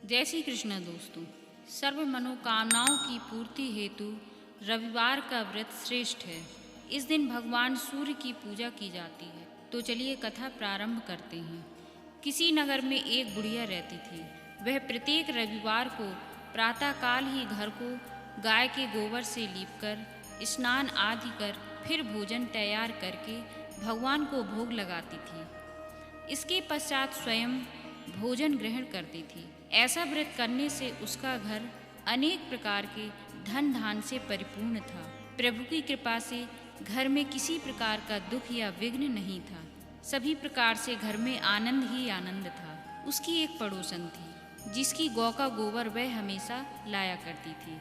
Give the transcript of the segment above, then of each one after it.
जय श्री कृष्ण दोस्तों। सर्व मनोकामनाओं की पूर्ति हेतु रविवार का व्रत श्रेष्ठ है। इस दिन भगवान सूर्य की पूजा की जाती है। तो चलिए कथा प्रारंभ करते हैं। किसी नगर में एक बुढ़िया रहती थी। वह प्रत्येक रविवार को प्रातःकाल ही घर को गाय के गोबर से लीपकर स्नान आदि कर फिर भोजन तैयार करके भगवान को भोग लगाती थी। इसके पश्चात स्वयं भोजन ग्रहण करती थी। ऐसा व्रत करने से उसका घर अनेक प्रकार के धन धान से परिपूर्ण था। प्रभु की कृपा से घर में किसी प्रकार का दुख या विघ्न नहीं था। सभी प्रकार से घर में आनंद ही आनंद था। उसकी एक पड़ोसन थी जिसकी गौ का गोबर वह हमेशा लाया करती थी।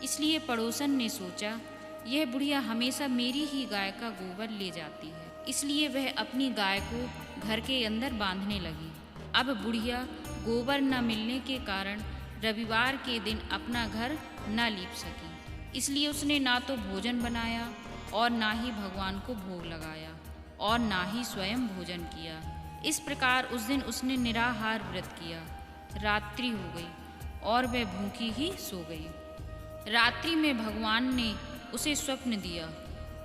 इसलिए पड़ोसन ने सोचा, यह बुढ़िया हमेशा मेरी ही गाय का गोबर ले जाती है। इसलिए वह अपनी गाय को घर के अंदर बांधने लगी। अब बुढ़िया गोबर न मिलने के कारण रविवार के दिन अपना घर न लीप सकी। इसलिए उसने ना तो भोजन बनाया और ना ही भगवान को भोग लगाया और ना ही स्वयं भोजन किया। इस प्रकार उस दिन उसने निराहार व्रत किया। रात्रि हो गई और वह भूखी ही सो गई। रात्रि में भगवान ने उसे स्वप्न दिया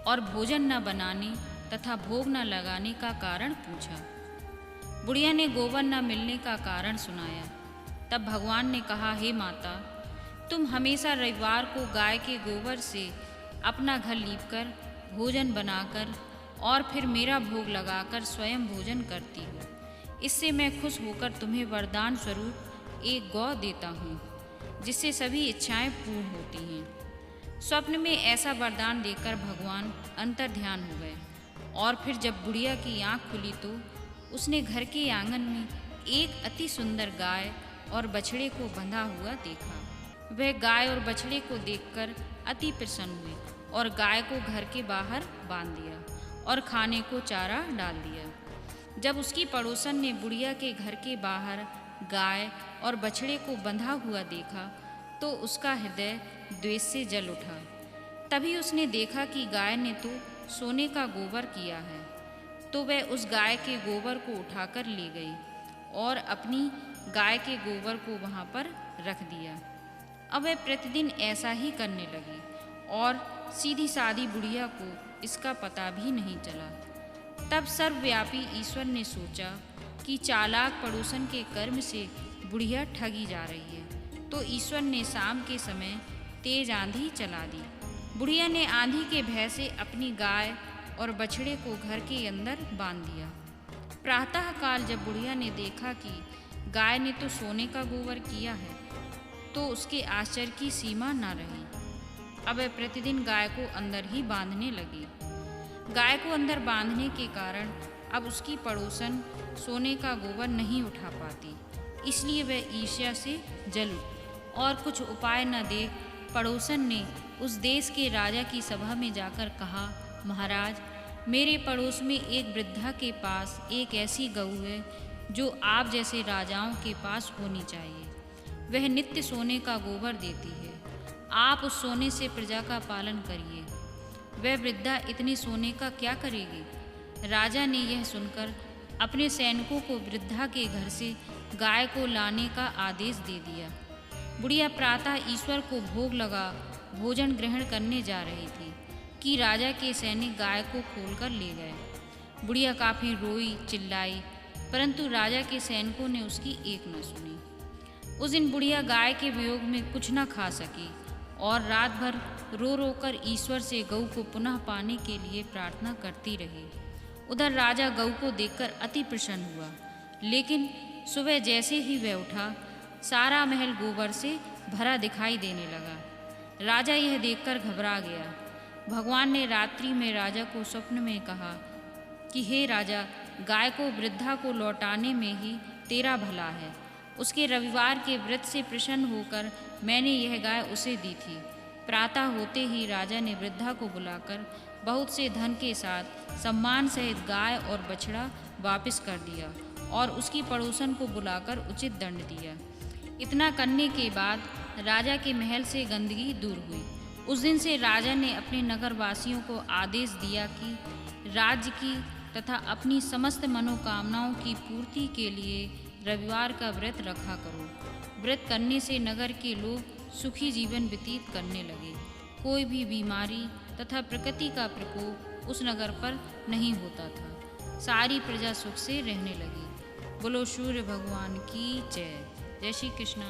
और भोजन न बनाने तथा भोग न लगाने का कारण पूछा। बुढ़िया ने गोबर न मिलने का कारण सुनाया। तब भगवान ने कहा, हे माता, तुम हमेशा रविवार को गाय के गोबर से अपना घर लीपकर भोजन बनाकर और फिर मेरा भोग लगाकर स्वयं भोजन करती हो। इससे मैं खुश होकर तुम्हें वरदान स्वरूप एक गौ देता हूँ जिससे सभी इच्छाएं पूर्ण होती हैं। स्वप्न में ऐसा वरदान देकर भगवान अंतर्ध्यान हो गए और फिर जब बुढ़िया की आँख खुली तो उसने घर के आंगन में एक अति सुंदर गाय और बछड़े को बंधा हुआ देखा। वह गाय और बछड़े को देखकर अति प्रसन्न हुई और गाय को घर के बाहर बांध दिया और खाने को चारा डाल दिया। जब उसकी पड़ोसन ने बुढ़िया के घर के बाहर गाय और बछड़े को बंधा हुआ देखा तो उसका हृदय द्वेष से जल उठा। तभी उसने देखा कि गाय ने तो सोने का गोबर किया है। तो वह उस गाय के गोबर को उठाकर ले गई और अपनी गाय के गोबर को वहाँ पर रख दिया। अब वह प्रतिदिन ऐसा ही करने लगी और सीधी सादी बुढ़िया को इसका पता भी नहीं चला। तब सर्वव्यापी ईश्वर ने सोचा कि चालाक पड़ोसन के कर्म से बुढ़िया ठगी जा रही है। तो ईश्वर ने शाम के समय तेज आंधी चला दी। बुढ़िया ने आंधी के भय से अपनी गाय और बछड़े को घर के अंदर बांध दिया। प्रातःकाल जब बुढ़िया ने देखा कि गाय ने तो सोने का गोबर किया है तो उसके आश्चर्य की सीमा न रही। अब वह प्रतिदिन गाय को अंदर ही बांधने लगी। गाय को अंदर बांधने के कारण अब उसकी पड़ोसन सोने का गोबर नहीं उठा पाती। इसलिए वह ईर्ष्या से जल उठी और कुछ उपाय न देख पड़ोसन ने उस देश के राजा की सभा में जाकर कहा, महाराज, मेरे पड़ोस में एक वृद्धा के पास एक ऐसी गऊ है जो आप जैसे राजाओं के पास होनी चाहिए। वह नित्य सोने का गोबर देती है। आप उस सोने से प्रजा का पालन करिए। वह वृद्धा इतने सोने का क्या करेगी? राजा ने यह सुनकर अपने सैनिकों को वृद्धा के घर से गाय को लाने का आदेश दे दिया। बुढ़िया प्रातः ईश्वर को भोग लगा भोजन ग्रहण करने जा रही थी कि राजा के सैनिक गाय को खोलकर ले गए। बुढ़िया काफ़ी रोई चिल्लाई, परंतु राजा के सैनिकों ने उसकी एक न सुनी। उस दिन बुढ़िया गाय के वियोग में कुछ न खा सकी और रात भर रो रो कर ईश्वर से गऊ को पुनः पाने के लिए प्रार्थना करती रही। उधर राजा गऊ को देखकर अति प्रसन्न हुआ, लेकिन सुबह जैसे ही वह उठा सारा महल गोबर से भरा दिखाई देने लगा। राजा यह देखकर घबरा गया। भगवान ने रात्रि में राजा को स्वप्न में कहा कि हे राजा, गाय को वृद्धा को लौटाने में ही तेरा भला है। उसके रविवार के व्रत से प्रसन्न होकर मैंने यह गाय उसे दी थी। प्रातः होते ही राजा ने वृद्धा को बुलाकर बहुत से धन के साथ सम्मान सहित गाय और बछड़ा वापस कर दिया और उसकी पड़ोसन को बुलाकर उचित दंड दिया। इतना करने के बाद राजा के महल से गंदगी दूर हुई। उस दिन से राजा ने अपने नगरवासियों को आदेश दिया कि राज्य की तथा अपनी समस्त मनोकामनाओं की पूर्ति के लिए रविवार का व्रत रखा करो। व्रत करने से नगर के लोग सुखी जीवन व्यतीत करने लगे। कोई भी बीमारी तथा प्रकृति का प्रकोप उस नगर पर नहीं होता था। सारी प्रजा सुख से रहने लगी। बोलो सूर्य भगवान की जय। जय श्री कृष्ण।